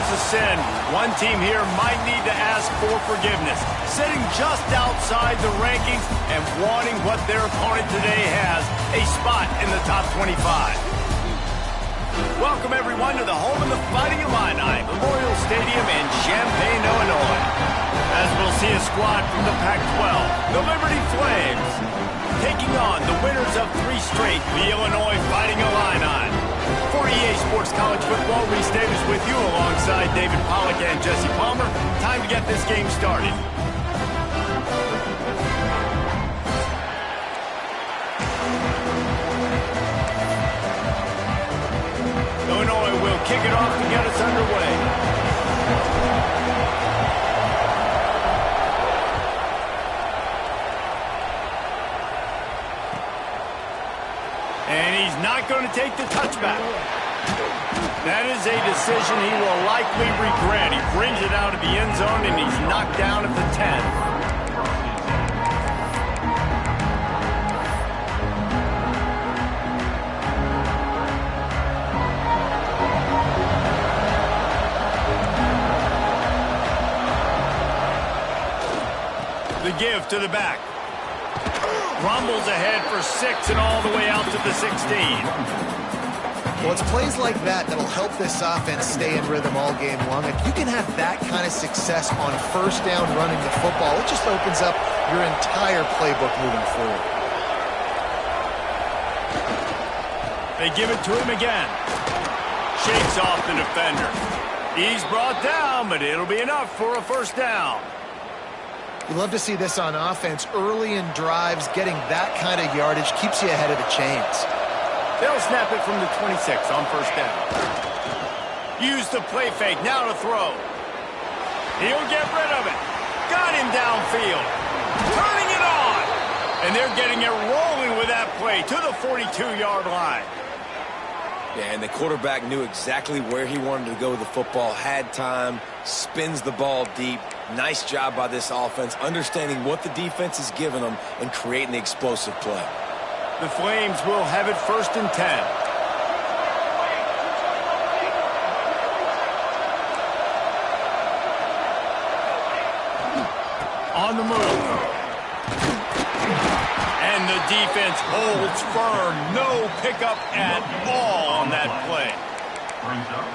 was a sin, one team here might need to ask for forgiveness. Sitting just outside the rankings and wanting what their opponent today has, a spot in the top 25. Welcome, everyone, to the home of the Fighting Illini, Memorial Stadium in Champaign, Illinois. As we'll see a squad from the Pac-12, the Liberty Flames, taking on the winners of 3 straight, the Illinois Fighting Illini. For EA Sports College Football, Reese Davis with you alongside David Pollack and Jesse Palmer. Time to get this game started. Illinois will kick it off to get us underway. And he's not going to take the touchback. That is a decision he will likely regret. He brings it out of the end zone, and he's knocked down at the 10. The give to the back. Rumbles ahead for 6 and all the way out to the 16. Well, it's plays like that that'll help this offense stay in rhythm all game long. If you can have that kind of success on first down running the football, it just opens up your entire playbook moving forward. They give it to him again. Shakes off the defender. He's brought down, but it'll be enough for a first down. You love to see this on offense. Early in drives, getting that kind of yardage keeps you ahead of the chains. They'll snap it from the 26 on first down. Use the play fake, now to throw. He'll get rid of it. Got him downfield. Turning it on. And they're getting it rolling with that play to the 42-yard line. Yeah, and the quarterback knew exactly where he wanted to go with the football, had time, spins the ball deep. Nice job by this offense, understanding what the defense is giving them and creating the explosive play. The Flames will have it 1st and 10. On the move. And the defense holds firm. No pickup at all on that play.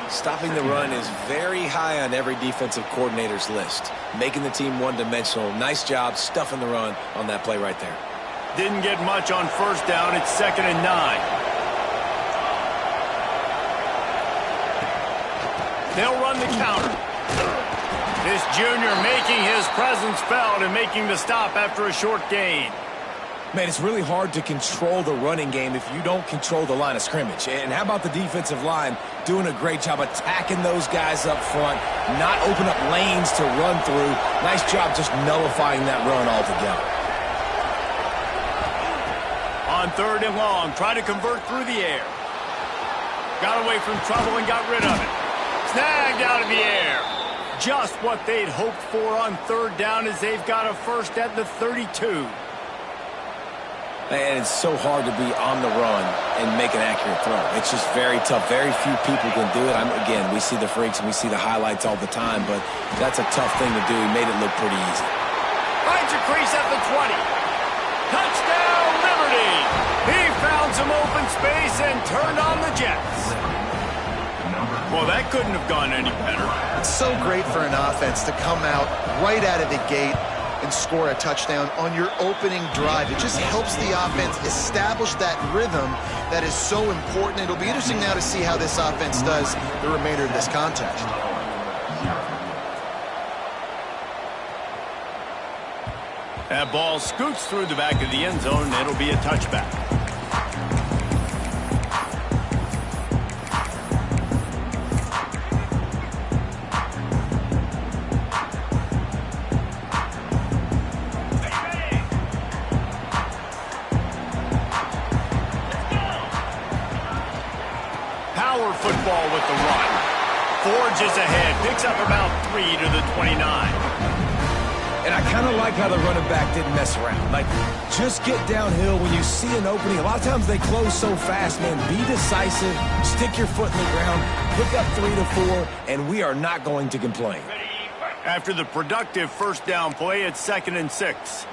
Stopping the run is very high on every defensive coordinator's list. Making the team one-dimensional. Nice job stuffing the run on that play right there. Didn't get much on first down. It's 2nd and 9. They'll run the counter. This junior making his presence felt and making the stop after a short gain. Man, it's really hard to control the running game if you don't control the line of scrimmage. And how about the defensive line doing a great job attacking those guys up front, not open up lanes to run through. Nice job just nullifying that run altogether. On 3rd and long, try to convert through the air. Got away from trouble and got rid of it. Snagged out of the air. Just what they'd hoped for on 3rd down as they've got a first at the 32. And it's so hard to be on the run and make an accurate throw. It's just very tough. Very few people can do it. Again, we see the freaks and we see the highlights all the time, but that's a tough thing to do. He made it look pretty easy. Finds a crease at the 20. Touchdown, Liberty! He found some open space and turned on the Jets. Well, that couldn't have gone any better. It's so great for an offense to come out right out of the gate and score a touchdown on your opening drive. It just helps the offense establish that rhythm that is so important. It'll be interesting now to see how this offense does the remainder of this contest. That ball scoots through the back of the end zone, and it'll be a touchback. Power football with the run. Forges ahead, picks up about 3 to the 29. And I kind of like how the running back didn't mess around. Like, just get downhill when you see an opening. A lot of times they close so fast, man. Be decisive, stick your foot in the ground, pick up 3 to 4, and we are not going to complain. After the productive first down play, it's 2nd and 6.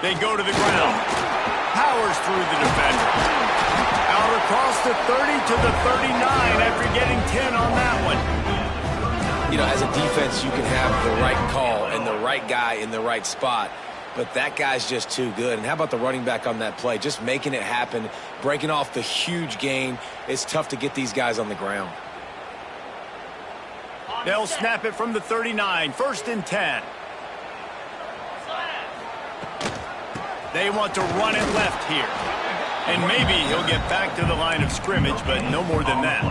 They go to the ground. Powers through the defender. Out across the 30 to the 39 after getting 10 on that one. You know, as a defense, you can have the right call and the right guy in the right spot, but that guy's just too good. And how about the running back on that play? Just making it happen, breaking off the huge gain. It's tough to get these guys on the ground. They'll snap it from the 39, 1st and 10. They want to run it left here. And maybe he'll get back to the line of scrimmage, but no more than that.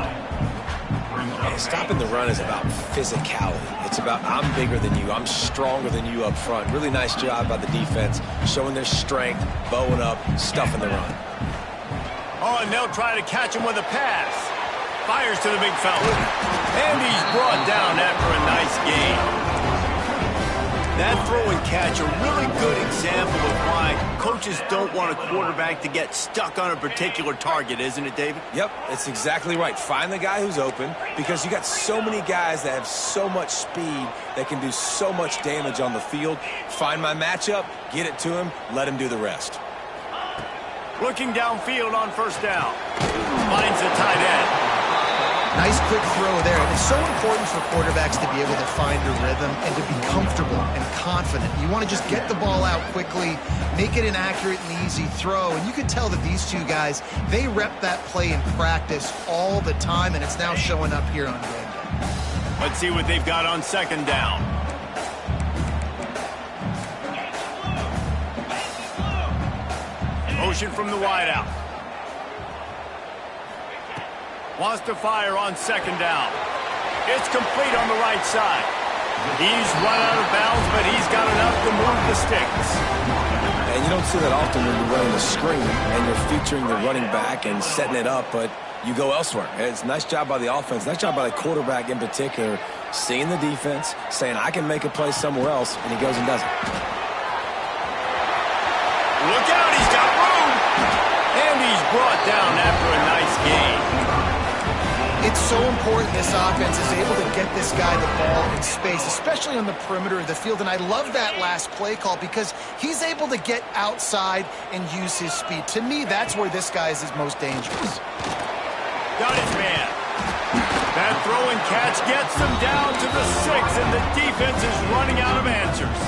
And stopping the run is about physicality. It's about I'm bigger than you. I'm stronger than you up front. Really nice job by the defense, showing their strength, bowing up, stuffing the run. Oh, and they'll try to catch him with a pass. Fires to the big fella. And he's brought down after a nice gain. That throw and catch, a really good example of why coaches don't want a quarterback to get stuck on a particular target, isn't it, David? Yep, it's exactly right. Find the guy who's open, because you got so many guys that have so much speed that can do so much damage on the field. Find my matchup, get it to him, let him do the rest. Looking downfield on 1st down. Finds the tight end. Nice quick throw there. It's so important for quarterbacks to be able to find a rhythm and to be comfortable and confident. You want to just get the ball out quickly, make it an accurate and easy throw. And you can tell that these two guys, they rep that play in practice all the time, and it's now showing up here on game day. Let's see what they've got on 2nd down. Motion from the wideout. Wants to fire on 2nd down. It's complete on the right side. He's run out of bounds, but he's got enough to move the sticks. And you don't see that often when you're running a screen and you're featuring the running back and setting it up, but you go elsewhere. It's a nice job by the offense, nice job by the quarterback in particular, seeing the defense, saying, I can make a play somewhere else, and he goes and does it. Look out, he's got room! And he's brought down after a nice gain. It's so important this offense is able to get this guy the ball in space, especially on the perimeter of the field. And I love that last play call because he's able to get outside and use his speed. To me, that's where this guy is his most dangerous. Got his man. That throw and catch gets them down to the 6, and the defense is running out of answers.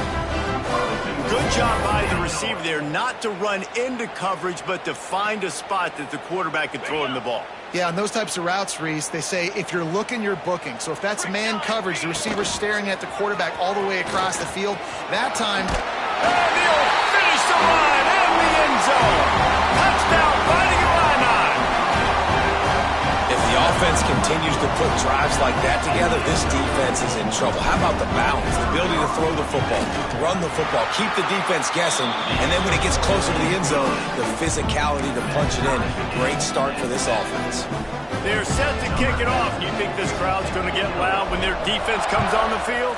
Good job by the receiver there not to run into coverage, but to find a spot that the quarterback can throw him the ball. Yeah, on those types of routes, Reese, they say if you're looking, you're booking. So if that's man coverage, the receiver's staring at the quarterback all the way across the field, that time... And he'll finish the line in the end zone. Touchdown, Fighting Illini. If the offense continues to put drives like that together, this defense is in trouble. How about the balance, the ability to throw the football, run the football, keep the defense guessing, and then when it gets closer to the end zone, the physicality to punch it in. Great start for this offense. They're set to kick it off. You think this crowd's going to get loud when their defense comes on the field?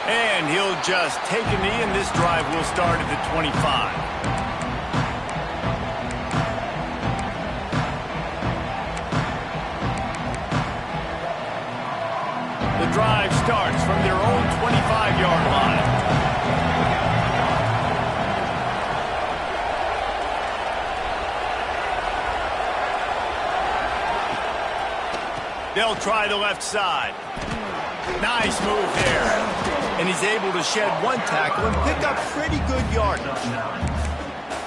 And he'll just take a knee, and this drive will start at the 25. The drive starts from their own 25-yard line. They'll try the left side. Nice move there. And he's able to shed one tackle and pick up pretty good yardage.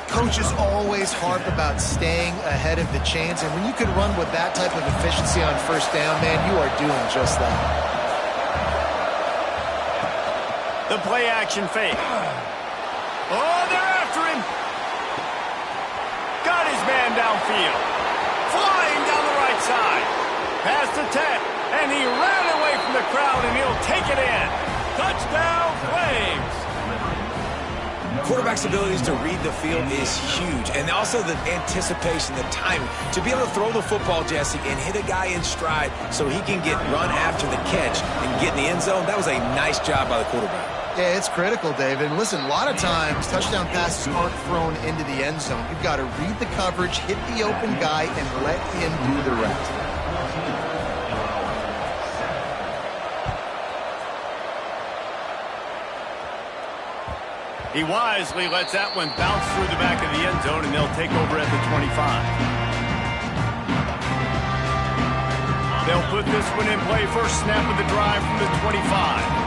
Coaches always harp about staying ahead of the chains, and when you can run with that type of efficiency on 1st down, man, you are doing just that. The play action fake. Oh, they're after him. Got his man downfield. Flying down the right side. Past the 10. And he ran away from the crowd, and he'll take it in. Touchdown, Flames. quarterback's abilities to read the field is huge. And also the anticipation, the timing. To be able to throw the football, Jesse, and hit a guy in stride so he can get run after the catch and get in the end zone, that was a nice job by the quarterback. Yeah, it's critical, David. And listen, a lot of times touchdown passes aren't thrown into the end zone. You've got to read the coverage, hit the open guy, and let him do the rest. He wisely lets that one bounce through the back of the end zone, and they'll take over at the 25. They'll put this one in play. First snap of the drive from the 25.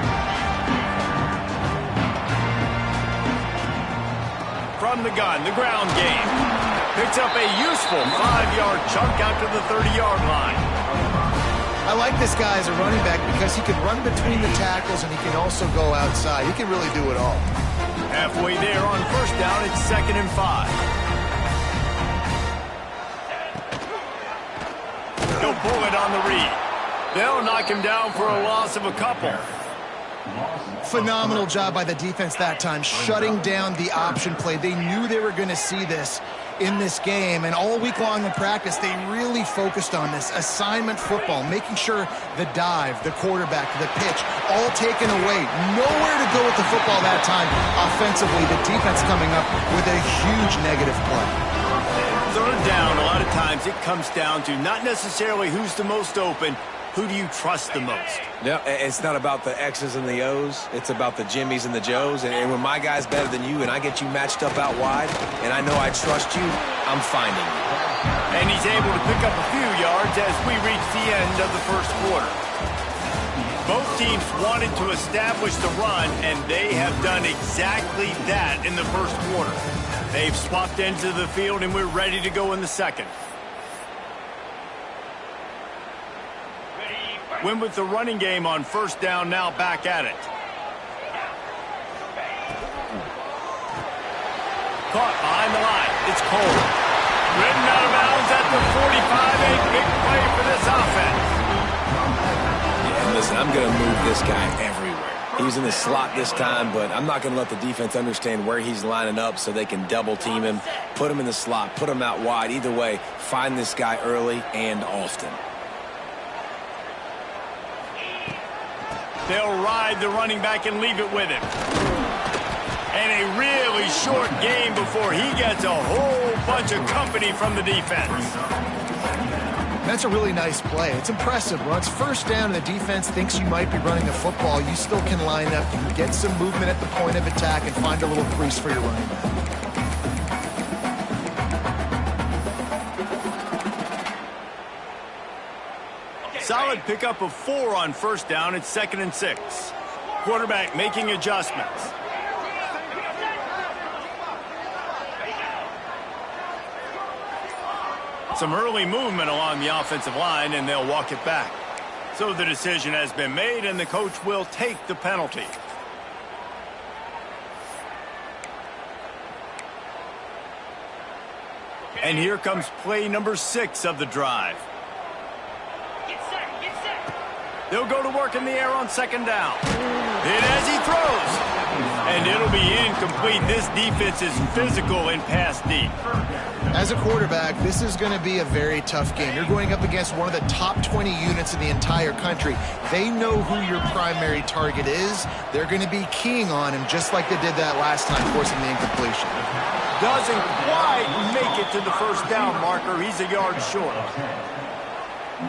From the gun, the ground game. Picks up a useful 5-yard chunk out to the 30-yard line. I like this guy as a running back because he can run between the tackles and he can also go outside. He can really do it all. Halfway there on first down, it's 2nd and 5. He'll pull it on the read. They'll knock him down for a loss of a couple. Phenomenal job by the defense that time, shutting down the option play. They knew they were going to see this in this game, and all week long in practice, they really focused on this assignment football, making sure the dive, the quarterback, the pitch, all taken away. Nowhere to go with the football that time offensively. The defense coming up with a huge negative play. Third down, a lot of times it comes down to not necessarily who's the most open, who do you trust the most? Yeah, it's not about the X's and the O's. It's about the Jimmys and the Joes. And when my guy's better than you and I get you matched up out wide and I know I trust you, I'm finding you. And he's able to pick up a few yards as we reach the end of the first quarter. Both teams wanted to establish the run, and they have done exactly that in the first quarter. They've swapped into the field, and we're ready to go in the second. Went with the running game on first down, now back at it. Caught behind the line. It's Cole. Ridden out of bounds at the 45. A big play for this offense. Yeah, and listen, I'm going to move this guy everywhere. He's in the slot this time, but I'm not going to let the defense understand where he's lining up so they can double team him, put him in the slot, put him out wide. Either way, find this guy early and often. They'll ride the running back and leave it with him. And a really short game before he gets a whole bunch of company from the defense. That's a really nice play. It's impressive. When it's first down and the defense thinks you might be running the football, you still can line up, you can get some movement at the point of attack and find a little crease for your running back. Solid pickup of 4 on first down. It's 2nd and 6. Quarterback making adjustments. Some early movement along the offensive line, and they'll walk it back. So the decision has been made, and the coach will take the penalty. And here comes play number 6 of the drive. They'll go to work in the air on second down. Hit as he throws. And it'll be incomplete. This defense is physical in pass deep. As a quarterback, this is going to be a very tough game. You're going up against one of the top 20 units in the entire country. They know who your primary target is. They're going to be keying on him just like they did that last time, forcing the incompletion. Doesn't quite make it to the first down marker. He's a yard short.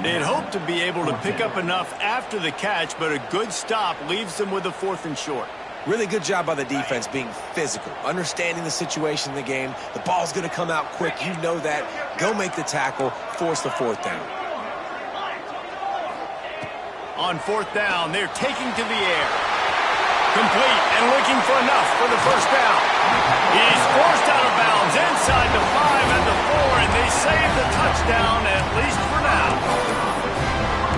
They'd hoped to be able to pick up enough after the catch, but a good stop leaves them with a 4th and short. Really good job by the defense being physical, understanding the situation in the game. The ball's going to come out quick. You know that. Go make the tackle, force the 4th down. On 4th down, they're taking to the air. Complete and looking for enough for the first down. He's forced out of bounds inside the 5 and the 4, and they save the touchdown, at least for now.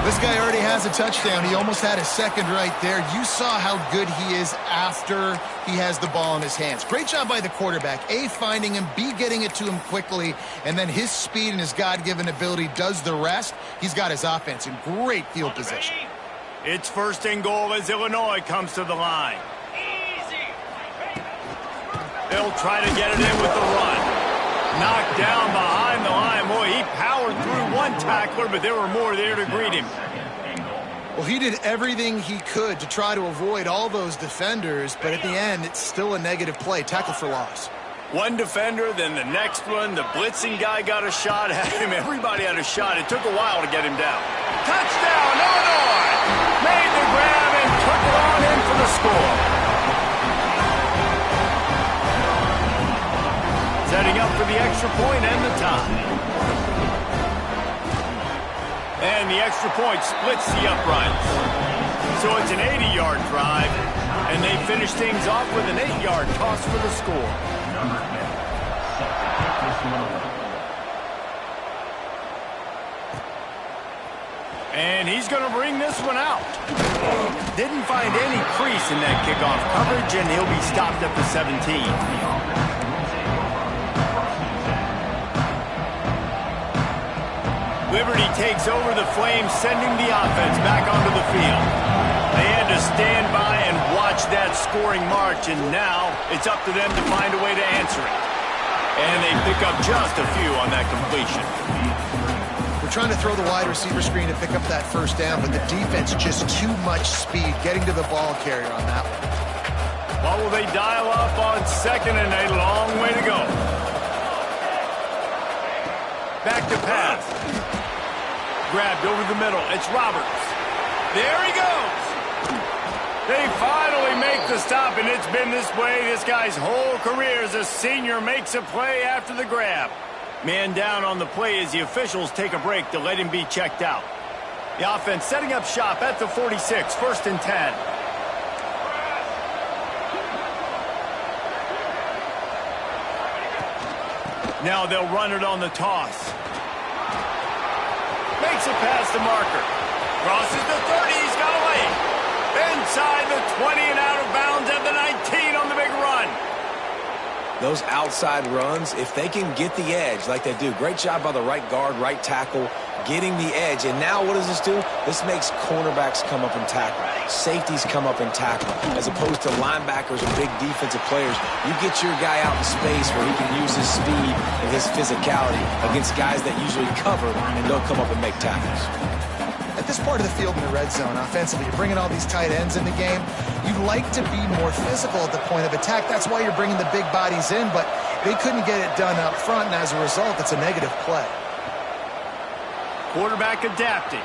This guy already has a touchdown. He almost had a second right there. You saw how good he is after he has the ball in his hands. Great job by the quarterback. A, finding him, B, getting it to him quickly, and then his speed and his God-given ability does the rest. He's got his offense in great field position. It's 1st and goal as Illinois comes to the line. They'll try to get it in with the run. Knocked down behind the line. Boy, he powered through one tackler, but there were more there to greet him. Well, he did everything he could to try to avoid all those defenders, but at the end, it's still a negative play. Tackle for loss. One defender, then the next one. The blitzing guy got a shot at him. Everybody had a shot. It took a while to get him down. Touchdown, Illinois! Made the grab and took it on in for the score. Setting up for the extra point and the tie. And the extra point splits the uprights. So it's an 80-yard drive, and they finish things off with an 8-yard toss for the score. And he's going to bring this one out. Didn't find any crease in that kickoff coverage, and he'll be stopped at the 17. Liberty takes over the Flames, sending the offense back onto the field. They had to stand by and watch that scoring march, and now it's up to them to find a way to answer it. And they pick up just a few on that completion. We're trying to throw the wide receiver screen to pick up that first down, but the defense just too much speed getting to the ball carrier on that one. What will they dial up on second, and a long way to go. Back to pass. Grabbed over the middle. It's Roberts. There he goes. They finally make the stop, and it's been this way this guy's whole career as a senior makes a play after the grab. Man down on the play as the officials take a break to let him be checked out. The offense setting up shop at the 46, 1st and 10. Now they'll run it on the toss. Makes it past the marker. Crosses the 30. He's got away. Inside the 20 and out of bounds at the 19 on the big run. Those outside runs, if they can get the edge like they do, great job by the right guard, right tackle, getting the edge. And now what does this do? This makes cornerbacks come up and tackle. Safeties come up and tackle. As opposed to linebackers or big defensive players, you get your guy out in space where he can use his speed and his physicality against guys that usually cover and don't come up and make tackles. At this part of the field in the red zone, offensively, you're bringing all these tight ends in the game. You'd like to be more physical at the point of attack. That's why you're bringing the big bodies in, but they couldn't get it done up front, and as a result, it's a negative play. Quarterback adapting.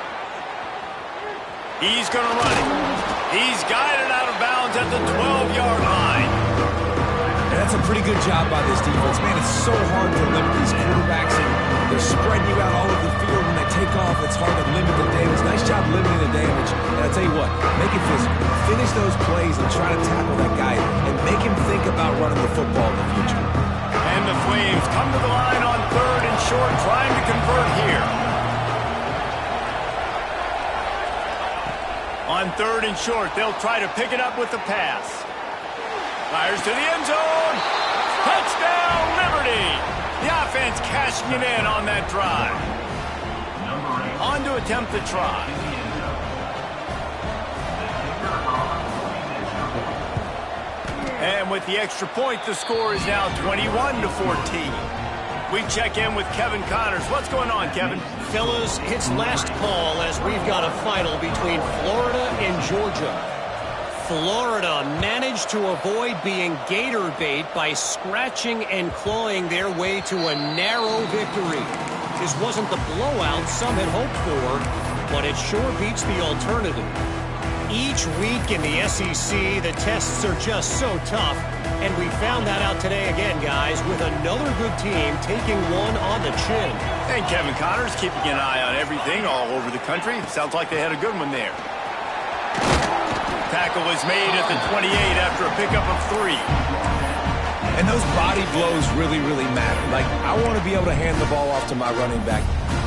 He's going to run it. He's guided out of bounds at the 12-yard line. And that's a pretty good job by this defense. Man, it's so hard to limit these quarterbacks, and they're spreading you out all over the field. When they take off, it's hard to limit the damage. Nice job limiting the damage. And I'll tell you what, make it physical. Finish those plays and try to tackle that guy and make him think about running the football in the future. And the Flames come to the line on 3rd and short, trying to convert here. On 3rd and short, they'll try to pick it up with the pass. Fires to the end zone. Touchdown, Liberty. The offense cashing it in on that drive. On to attempt the try. And with the extra point, the score is now 21-14. We check in with Kevin Connors. What's going on, Kevin? Fellas, it's last call as we've got a final between Florida and Georgia. Florida managed to avoid being gator bait by scratching and clawing their way to a narrow victory. This wasn't the blowout some had hoped for, but it sure beats the alternative. Each week in the SEC, the tests are just so tough, and we found that out today again, guys, with another good team taking one on the chin. And Kevin Connors keeping an eye on everything all over the country. Sounds like they had a good one there. Tackle is made at the 28 after a pickup of 3. And those body blows really, really matter. Like, I want to be able to hand the ball off to my running back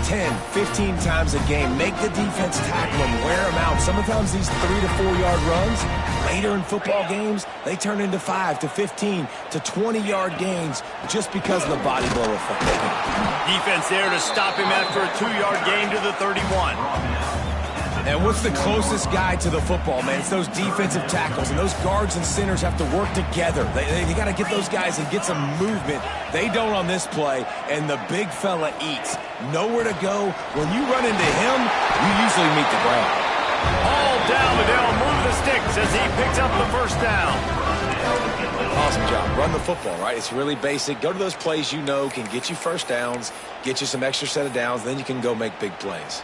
10, 15 times a game. Make the defense tackle them, wear them out. Sometimes these 3 to 4 yard runs, later in football games, they turn into 5 to 15 to 20 yard gains just because of the body blow effect. Defense there to stop him after a 2-yard gain to the 31. And what's the closest guy to the football, man? It's those defensive tackles, and those guards and centers have to work together. They got to get those guys and get some movement. They don't on this play, and the big fella eats. Nowhere to go. When you run into him, you usually meet the ground. All down, but they'll move the sticks as he picks up the first down. Awesome job. Run the football, right? It's really basic. Go to those plays you know can get you first downs, get you some extra set of downs, then you can go make big plays.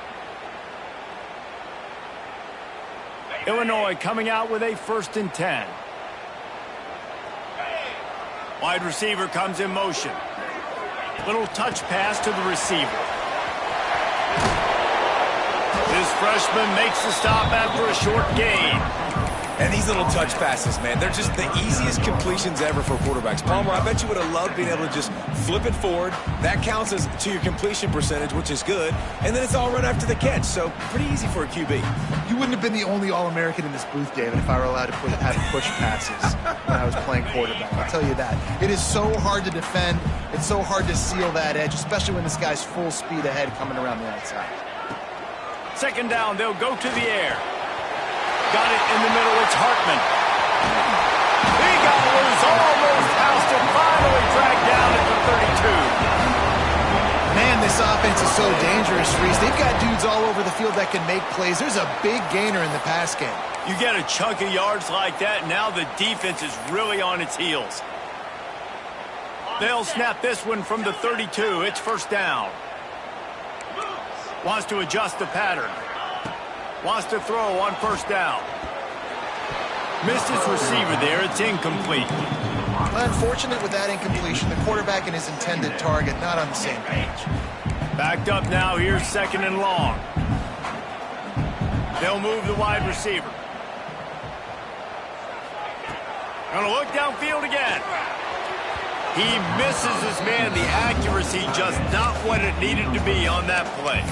Illinois coming out with a 1st and 10. Wide receiver comes in motion. Little touch pass to the receiver. This freshman makes the stop after a short gain. And these little touch passes, man, they're just the easiest completions ever for quarterbacks. Palmer, I bet you would have loved being able to just flip it forward. That counts as to your completion percentage, which is good. And then it's all run after the catch, so pretty easy for a QB. You wouldn't have been the only All-American in this booth, David, if I were allowed to have push passes when I was playing quarterback. I'll tell you that. It is so hard to defend. It's so hard to seal that edge, especially when this guy's full speed ahead coming around the outside. 2nd down, they'll go to the air. Got it in the middle, it's Hartman. He got loose, almost housed it, finally dragged down at the 32. Man, this offense is so dangerous, Reese. They've got dudes all over the field that can make plays. There's a big gainer in the pass game. You get a chunk of yards like that, now the defense is really on its heels. They'll snap this one from the 32. It's 1st down. Wants to adjust the pattern. Wants to throw on 1st down. Missed his receiver there. It's incomplete. Unfortunate with that incompletion. The quarterback and his intended target not on the same page. Backed up now. Here's 2nd and long. They'll move the wide receiver. Gonna look downfield again. He misses his man. The accuracy just not what it needed to be on that play.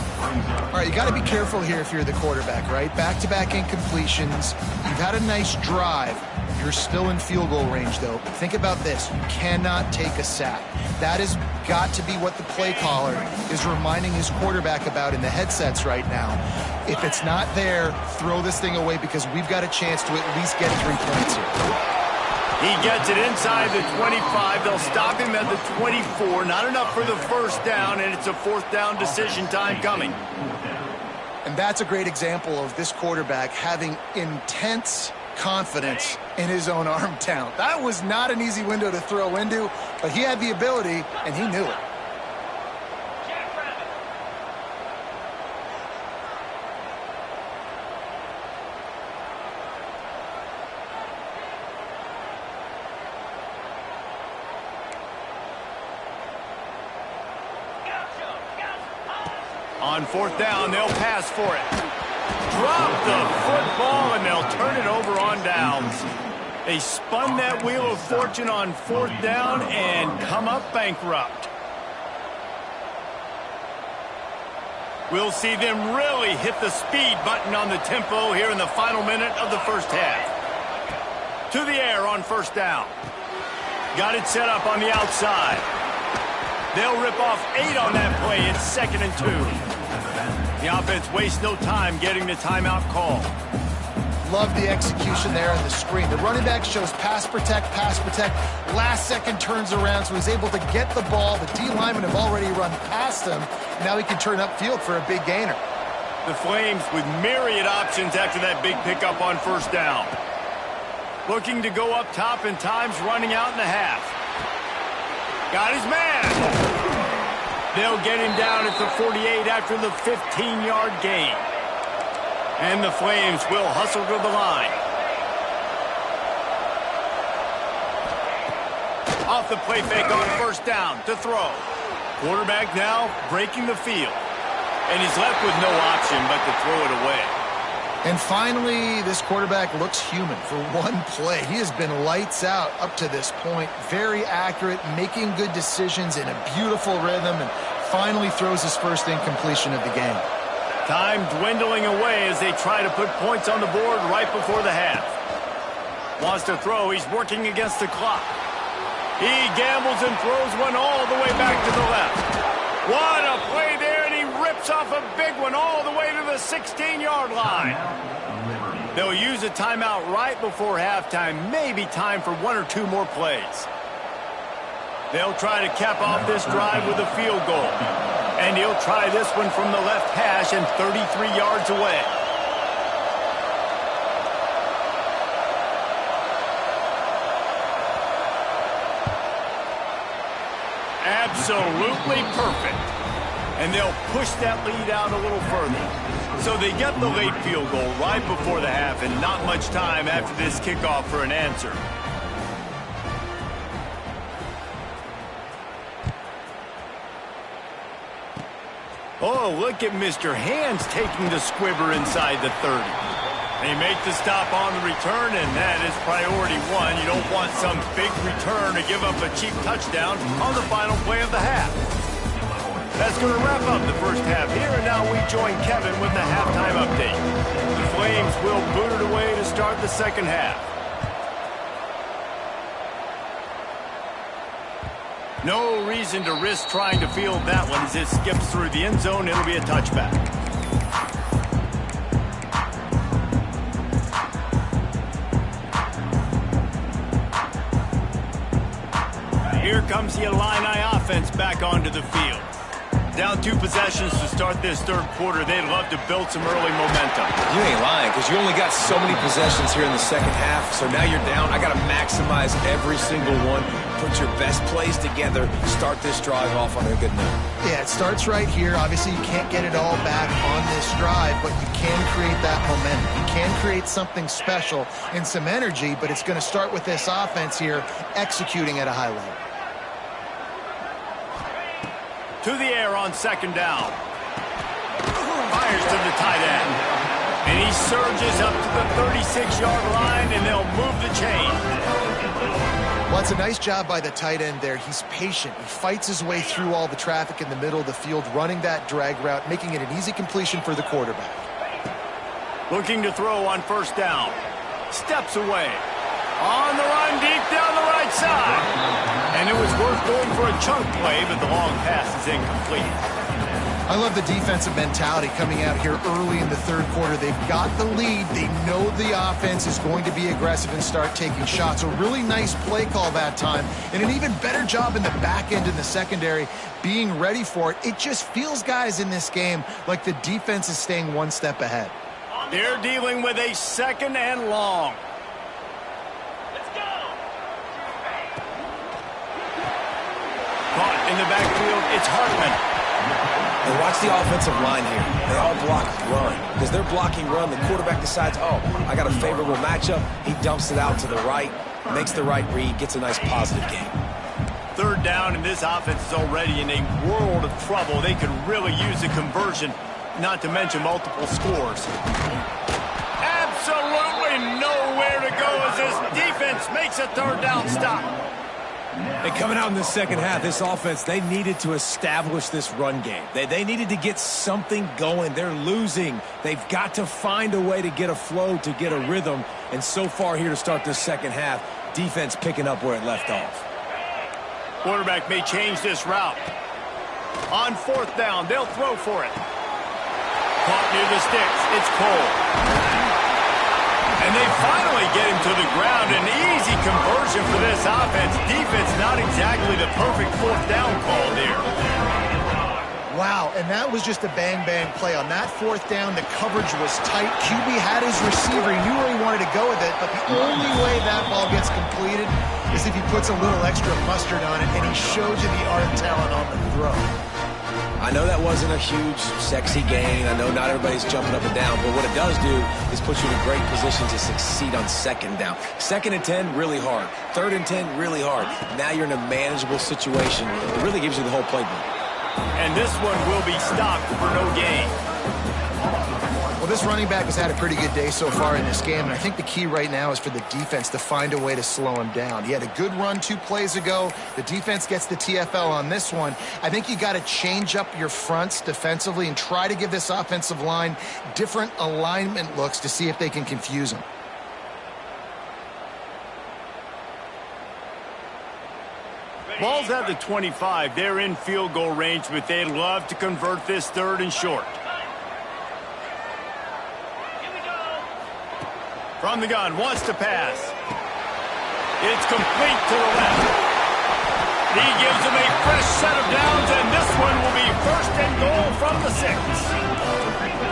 All right, you got to be careful here if you're the quarterback, right? Back-to-back incompletions. You've had a nice drive. You're still in field goal range, though. Think about this. You cannot take a sack. That has got to be what the play caller is reminding his quarterback about in the headsets right now. If it's not there, throw this thing away because we've got a chance to at least get 3 points here. He gets it inside the 25. They'll stop him at the 24. Not enough for the 1st down, and it's a 4th down decision time coming. And that's a great example of this quarterback having intense confidence in his own arm talent. That was not an easy window to throw into, but he had the ability, and he knew it. On 4th down, they'll pass for it. Drop the football, and they'll turn it over on downs. They spun that wheel of fortune on 4th down and come up bankrupt. We'll see them really hit the speed button on the tempo here in the final minute of the 1st half. To the air on 1st down. Got it set up on the outside. They'll rip off 8 on that play. It's 2nd and 2. The offense wastes no time getting the timeout call. Love the execution there on the screen. The running back shows pass protect, pass protect. Last second turns around, so he's able to get the ball. The D linemen have already run past him. Now he can turn upfield for a big gainer. The Flames with myriad options after that big pickup on 1st down. Looking to go up top, and time's running out in the half. Got his man. They'll get him down at the 48 after the 15-yard gain. And the Flames will hustle to the line. Off the play fake on 1st down to throw. Quarterback now breaking the field. And he's left with no option but to throw it away. And finally, this quarterback looks human for one play. He has been lights out up to this point. Very accurate, making good decisions in a beautiful rhythm, and finally throws his first incompletion of the game. Time dwindling away as they try to put points on the board right before the half. Wants to throw. He's working against the clock. He gambles and throws one all the way back to the left. What a play there, and he rips rips off a big one all the way to the 16-yard line. They'll use a timeout right before halftime, maybe time for one or two more plays. They'll try to cap off this drive with a field goal. And he'll try this one from the left hash and 33 yards away. Absolutely perfect. And they'll push that lead out a little further. So they get the late field goal right before the half and not much time after this kickoff for an answer. Oh, look at Mr. Hands taking the squibber inside the 30. They make the stop on the return, and that is priority one. You don't want some big return to give up a cheap touchdown on the final play of the half. That's going to wrap up the first half here, and now we join Kevin with the halftime update. The Flames will boot it away to start the second half. No reason to risk trying to field that one as it skips through the end zone. It'll be a touchback. Here comes the Illini offense back onto the field. Down 2 possessions to start this third quarter. They'd love to build some early momentum. You ain't lying, because you only got so many possessions here in the second half, so now you're down. I got to maximize every single one. Put your best plays together. Start this drive off on a good note. Yeah, it starts right here. Obviously, you can't get it all back on this drive, but you can create that momentum. You can create something special and some energy, but it's going to start with this offense here executing at a high level. To the air on second down. Fires to the tight end. And he surges up to the 36-yard line, and they'll move the chain. Well, it's a nice job by the tight end there. He's patient. He fights his way through all the traffic in the middle of the field, running that drag route, making it an easy completion for the quarterback. Looking to throw on first down. Steps away. On the run, deep down the right side. And it was worth going for a chunk play, but the long pass is incomplete. I love the defensive mentality coming out here early in the third quarter. They've got the lead. They know the offense is going to be aggressive and start taking shots. A really nice play call that time, and an even better job in the back end in the secondary being ready for it. It just feels, guys, in this game like the defense is staying one step ahead. They're dealing with a second and long. Caught in the backfield, it's Hartman. And watch the offensive line here. They all block run. Because they're blocking run, the quarterback decides, oh, I got a favorable matchup. He dumps it out to the right, makes the right read, gets a nice positive gain. Third down, and this offense is already in a world of trouble. They could really use a conversion, not to mention multiple scores. Absolutely nowhere to go as this defense makes a third down stop. And coming out in the second half, this offense, they needed to establish this run game. They needed to get something going. They're losing. They've got to find a way to get a flow, to get a rhythm. And so far here to start this second half, defense picking up where it left off. Quarterback may change this route. On fourth down, they'll throw for it. Caught near the sticks. It's Cole. And they finally get him to the ground. An easy conversion for this offense. Defense not exactly the perfect fourth down call there. Wow, and that was just a bang-bang play. On that fourth down, the coverage was tight. QB had his receiver. He knew where he wanted to go with it, but the only way that ball gets completed is if he puts a little extra mustard on it, and he shows you the art and talent on the throw. I know that wasn't a huge, sexy gain. I know not everybody's jumping up and down, but what it does do is put you in a great position to succeed on second down. Second and 10, really hard. Third and 10, really hard. Now you're in a manageable situation. It really gives you the whole playbook. And this one will be stopped for no gain. Well, this running back has had a pretty good day so far in this game, and I think the key right now is for the defense to find a way to slow him down. He had a good run 2 plays ago. The defense gets the TFL on this one. I think you got to change up your fronts defensively and try to give this offensive line different alignment looks to see if they can confuse him. Ball's at the 25. They're in field goal range, but they'd love to convert this 3rd and short. From the gun, wants to pass. It's complete to the left. He gives them a fresh set of downs, and this one will be 1st and goal from the 6.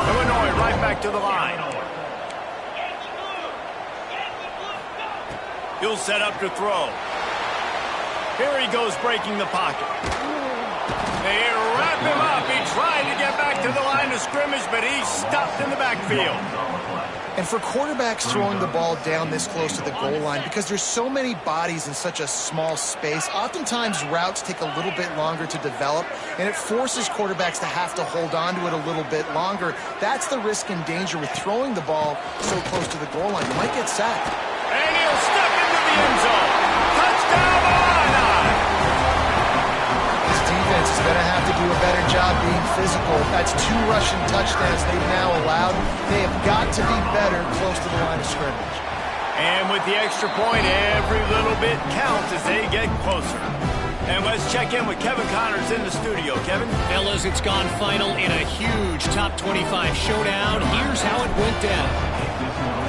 Illinois right back to the line. He'll set up to throw. Here he goes breaking the pocket. They wrap him up. He tried to get back to the line of scrimmage, but he's stopped in the backfield. And for quarterbacks throwing the ball down this close to the goal line, because there's so many bodies in such a small space, oftentimes routes take a little bit longer to develop, and it forces quarterbacks to have to hold on to it a little bit longer. That's the risk and danger with throwing the ball so close to the goal line. You might get sacked. And he'll step into the end zone. Touchdown, Illinois! This defense is going to have to do a better job being physical. That's 2 rushing touchdowns they've now allowed. They have got to be better close to the line of scrimmage. And with the extra point, every little bit counts as they get closer. And let's check in with Kevin Connors in the studio. Kevin? Fellas, it's gone final in a huge top 25 showdown. Here's how it went down.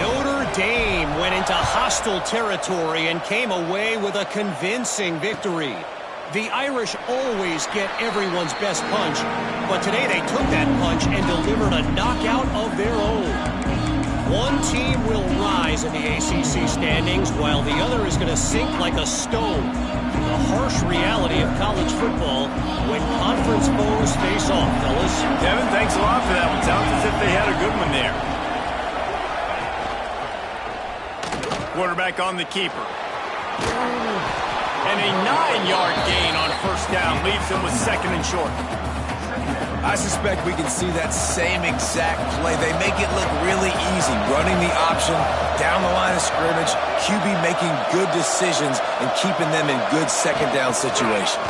Notre Dame went into hostile territory and came away with a convincing victory. The Irish always get everyone's best punch, but today they took that punch and delivered a knockout of their own. One team will rise in the ACC standings, while the other is going to sink like a stone. The harsh reality of college football when conference foes face off, fellas. Kevin, thanks a lot for that one. Sounds as if they had a good one there. Quarterback on the keeper. And a 9-yard gain on 1st down leaves them with 2nd and short. I suspect we can see that same exact play. They make it look really easy, running the option down the line of scrimmage, QB making good decisions and keeping them in good 2nd down situations.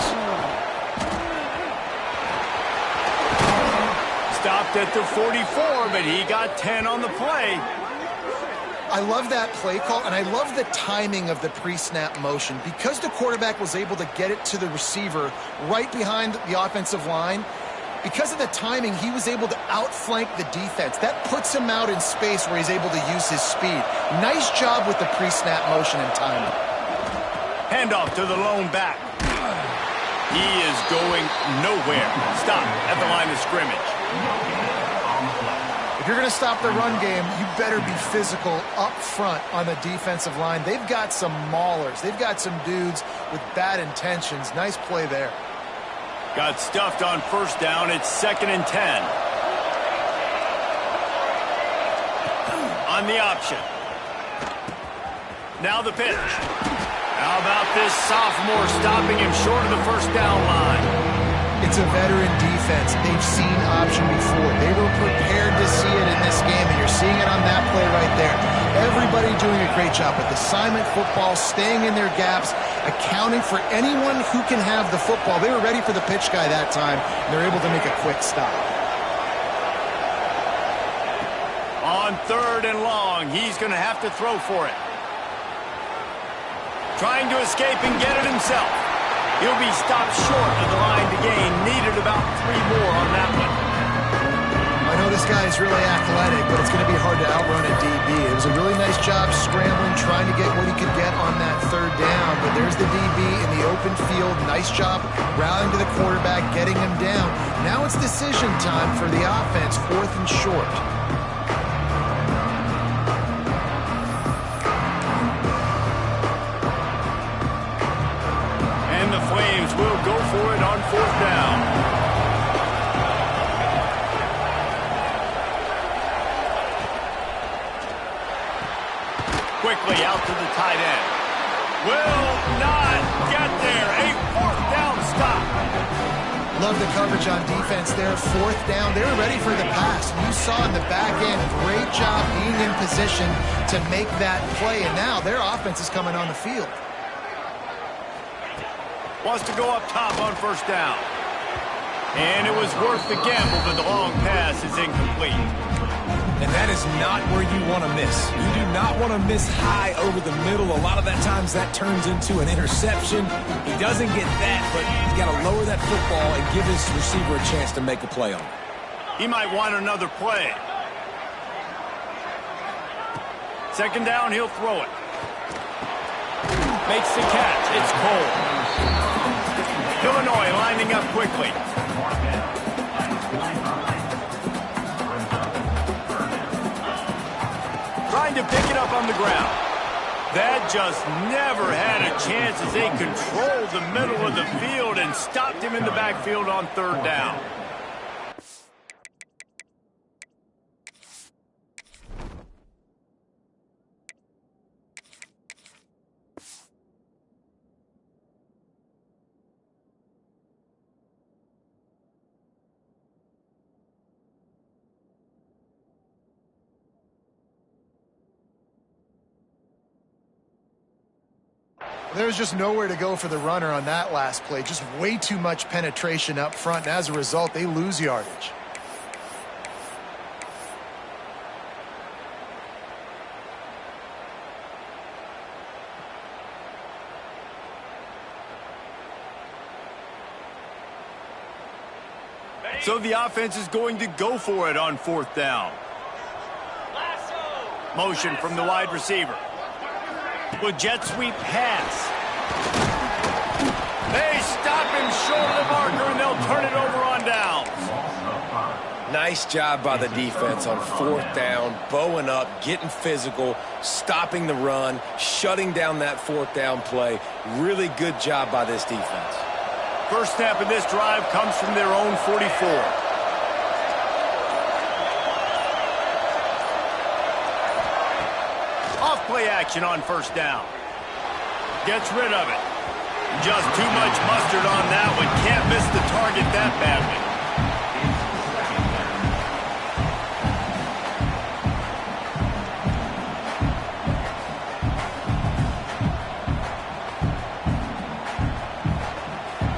Stopped at the 44, but he got 10 on the play. I love that play call, and I love the timing of the pre-snap motion. Because the quarterback was able to get it to the receiver right behind the offensive line, because of the timing, he was able to outflank the defense. That puts him out in space where he's able to use his speed. Nice job with the pre-snap motion and timing. Handoff to the lone back. He is going nowhere. Stop at the line of scrimmage. If you're going to stop the run game, you better be physical up front on the defensive line. They've got some maulers. They've got some dudes with bad intentions. Nice play there. Got stuffed on 1st down. It's 2nd and 10. On the option. Now the pitch. How about this sophomore stopping him short of the 1st down line? It's a veteran defense. They've seen option before. They were prepared to see it in this game, and you're seeing it on that play right there. Everybody doing a great job with assignment football, staying in their gaps, accounting for anyone who can have the football. They were ready for the pitch guy that time, and they're able to make a quick stop. On 3rd and long, he's going to have to throw for it. Trying to escape and get it himself. He'll be stopped short of the line to gain. Needed about 3 more on that one. I know this guy is really athletic, but it's going to be hard to outrun a DB. It was a really nice job scrambling, trying to get what he could get on that 3rd down. But there's the DB in the open field. Nice job rallying to the quarterback, getting him down. Now it's decision time for the offense, 4th and short. Will go for it on 4th down. Quickly out to the tight end. Will not get there. A 4th down stop. Love the coverage on defense there. 4th down. They were ready for the pass. You saw in the back end, great job being in position to make that play. And now their offense is coming on the field. Wants to go up top on 1st down. And it was worth the gamble, but the long pass is incomplete. And that is not where you want to miss. You do not want to miss high over the middle. A lot of that times that turns into an interception. He doesn't get that, but he's got to lower that football and give his receiver a chance to make a play on it. He might want another play. Second down, he'll throw it. Makes the catch. It's Cole. Illinois lining up quickly. Trying to pick it up on the ground. That just never had a chance as they controlled the middle of the field and stopped him in the backfield on third down. There's just nowhere to go for the runner on that last play. Just way too much penetration up front, and as a result, they lose yardage. So the offense is going to go for it on fourth down. Motion from the wide receiver. With jet sweep pass. They stop him short of the marker, and they'll turn it over on downs. Nice job by the defense on fourth down, bowing up, getting physical, stopping the run, shutting down that fourth down play. Really good job by this defense. First snap of this drive comes from their own 44. Off-play action on first down. Gets rid of it. Just too much mustard on that one. Can't miss the target that badly.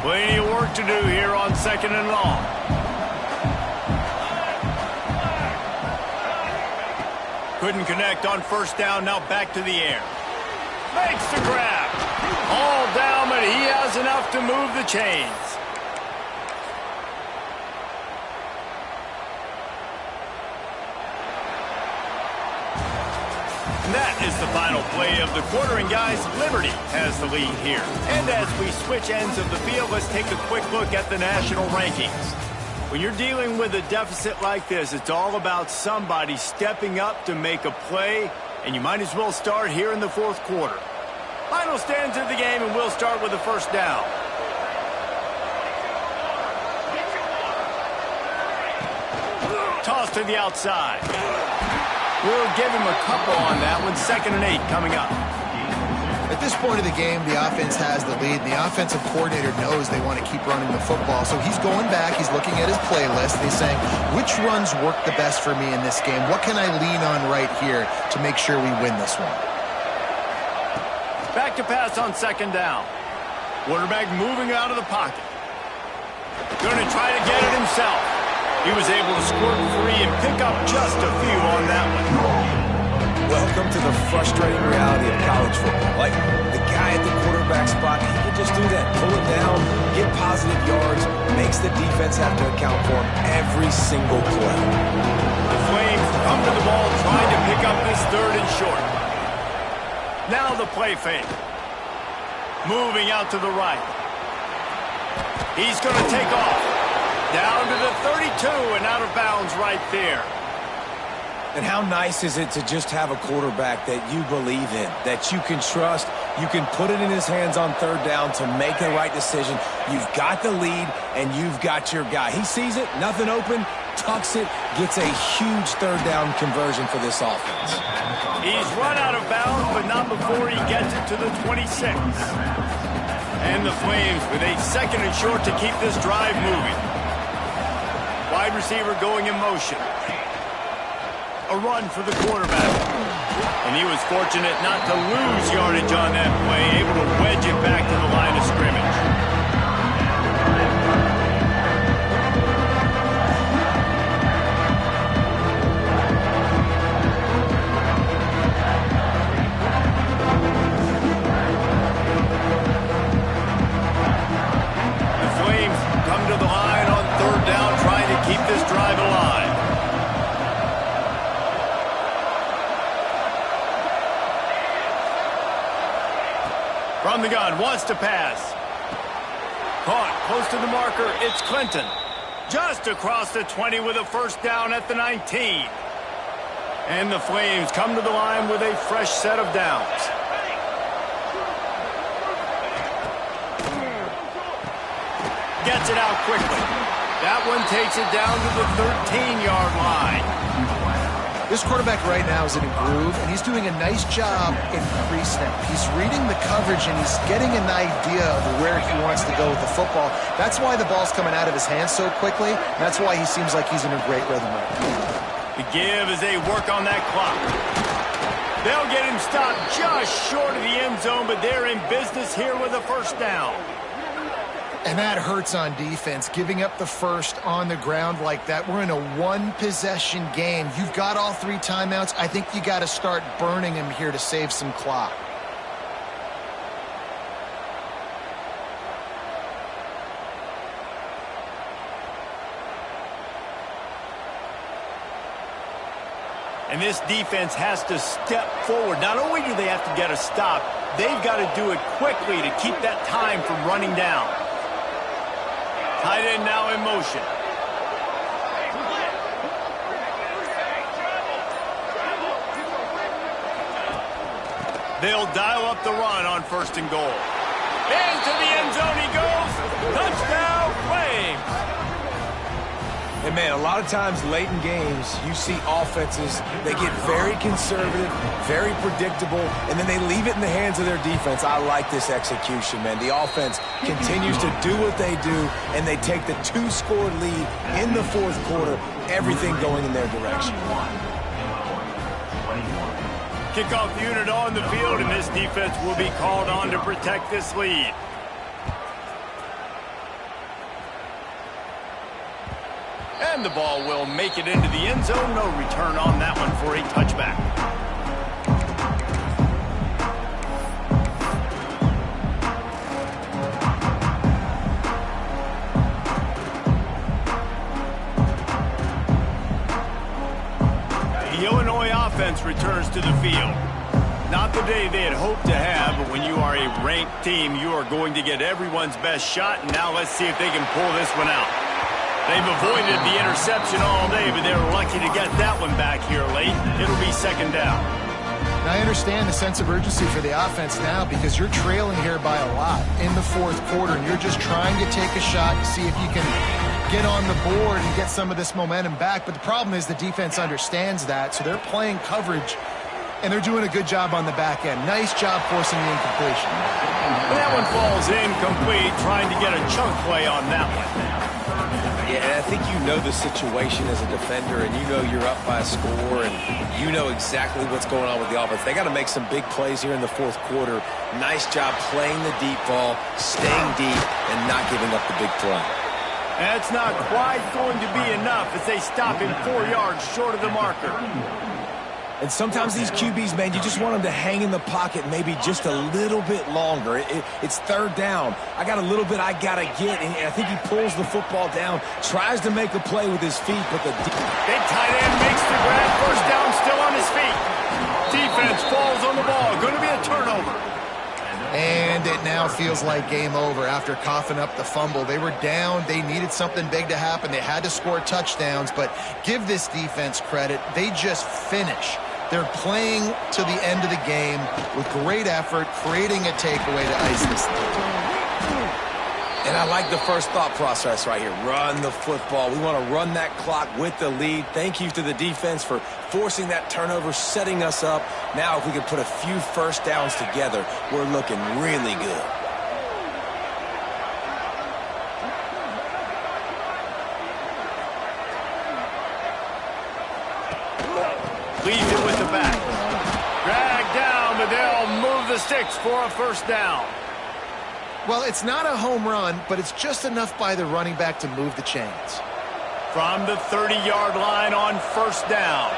Plenty of work to do here on second and long. Couldn't connect on first down, now back to the air. Makes the grab. All down, but he has enough to move the chains. That is the final play of the quarter, and guys, Liberty has the lead here. And as we switch ends of the field, let's take a quick look at the national rankings. When you're dealing with a deficit like this, it's all about somebody stepping up to make a play, and you might as well start here in the fourth quarter. Final stands of the game, and we'll start with the first down. Toss to the outside. We'll give him a couple on that one. 2nd and 8 coming up. At this point of the game, the offense has the lead. The offensive coordinator knows they want to keep running the football. So he's going back. He's looking at his playlist. He's saying, which runs work the best for me in this game? What can I lean on right here to make sure we win this one? Back to pass on 2nd down. Quarterback moving out of the pocket. Going to try to get it himself. He was able to squirt free and pick up just a few on that one. Welcome to the frustrating reality of college football. Like, the guy at the quarterback spot, he can just do that. Pull it down, get positive yards, makes the defense have to account for him every single play. The Flames come to the ball trying to pick up this 3rd and short. Now the play fake. Moving out to the right. He's going to take off. Down to the 32 and out of bounds right there. And how nice is it to just have a quarterback that you believe in, that you can trust, you can put it in his hands on 3rd down to make the right decision. You've got the lead, and you've got your guy. He sees it, nothing open, tucks it, gets a huge 3rd down conversion for this offense. He's run out of bounds, but not before he gets it to the 26. And the Flames with a 2nd and short to keep this drive moving. Wide receiver going in motion. A run for the quarterback. And he was fortunate not to lose yardage on that play, able to wedge it back to the line of scrimmage. From the gun, wants to pass. Caught, close to the marker, it's Clinton. Just across the 20 with a first down at the 19. And the Flames come to the line with a fresh set of downs. Gets it out quickly. That one takes it down to the 13-yard line. This quarterback right now is in a groove, and he's doing a nice job in pre-snap. He's reading the coverage, and he's getting an idea of where he wants to go with the football. That's why the ball's coming out of his hands so quickly. That's why he seems like he's in a great rhythm right now. The give as they work on that clock. They'll get him stopped just short of the end zone, but they're in business here with a first down. And that hurts on defense, giving up the first on the ground like that. We're in a one-possession game. You've got all 3 timeouts. I think you got to start burning them here to save some clock. And this defense has to step forward. Not only do they have to get a stop, they've got to do it quickly to keep that time from running down. Tight end now in motion. They'll dial up the run on 1st and goal. Into the end zone he goes. Touchdown, Flames. And, man, a lot of times late in games, you see offenses, they get very conservative, very predictable, and then they leave it in the hands of their defense. I like this execution, man. The offense continues to do what they do, and they take the 2-score lead in the 4th quarter, everything going in their direction. Kickoff unit on the field, and this defense will be called on to protect this lead. And the ball will make it into the end zone. No return on that one for a touchback. The Illinois offense returns to the field. Not the day they had hoped to have, but when you are a ranked team, you are going to get everyone's best shot. And now let's see if they can pull this one out. They've avoided the interception all day, but they were lucky to get that one back here late. It'll be 2nd down. Now, I understand the sense of urgency for the offense now because you're trailing here by a lot in the 4th quarter, and you're just trying to take a shot to see if you can get on the board and get some of this momentum back. But the problem is the defense understands that, so they're playing coverage, and they're doing a good job on the back end. Nice job forcing the incompletion. And that one falls incomplete, trying to get a chunk play on that one. Yeah, and I think you know the situation as a defender, and you know you're up by a score, and you know exactly what's going on with the offense. They got to make some big plays here in the 4th quarter. Nice job playing the deep ball, staying deep, and not giving up the big play. That's not quite going to be enough as they stop him 4 yards short of the marker. And sometimes these QBs, man, you just want them to hang in the pocket maybe just a little bit longer. It's 3rd down. I got a little bit I got to get, and I think he pulls the football down, tries to make a play with his feet, but the big tight end makes the grab. First down, still on his feet. Defense falls on the ball. Going to be a turnover. And it now feels like game over after coughing up the fumble. They were down. They needed something big to happen. They had to score touchdowns, but give this defense credit. They just finish. They're playing to the end of the game with great effort, creating a takeaway to ice this thing. And I like the first thought process right here. Run the football. We want to run that clock with the lead. Thank you to the defense for forcing that turnover, setting us up. Now if we can put a few first downs together, we're looking really good. Leaves it with the back. Dragged down, but they'll move the sticks for a first down. Well, it's not a home run, but it's just enough by the running back to move the chains. From the 30-yard line on 1st down.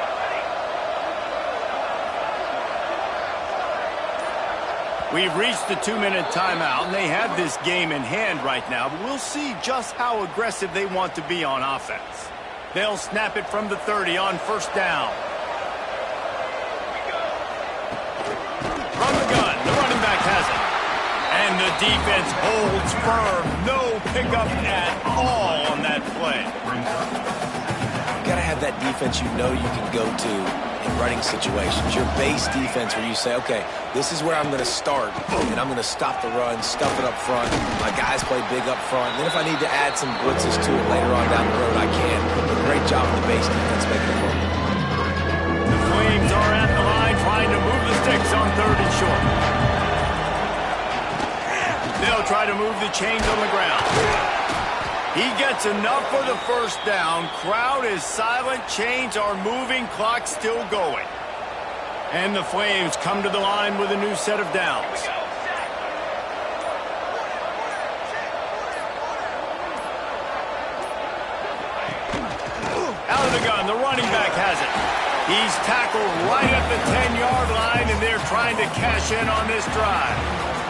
We've reached the 2-minute timeout, and they have this game in hand right now, but we'll see just how aggressive they want to be on offense. They'll snap it from the 30 on 1st down. From the gun, the running back has it. The defense holds firm. No pickup at all on that play. You gotta have that defense you know you can go to in running situations. Your base defense where you say, okay, this is where I'm going to start, and I'm going to stop the run, stuff it up front. My guys play big up front. And then if I need to add some blitzes to it later on down the road, I can. But great job of the base defense making it work. The Flames are at the line trying to move the sticks on 3rd and short. They'll try to move the chains on the ground. He gets enough for the first down. Crowd is silent. Chains are moving. Clock still going. And the Flames come to the line with a new set of downs. Out of the gun. The running back has it. He's tackled right at the 10-yard line, and they're trying to cash in on this drive.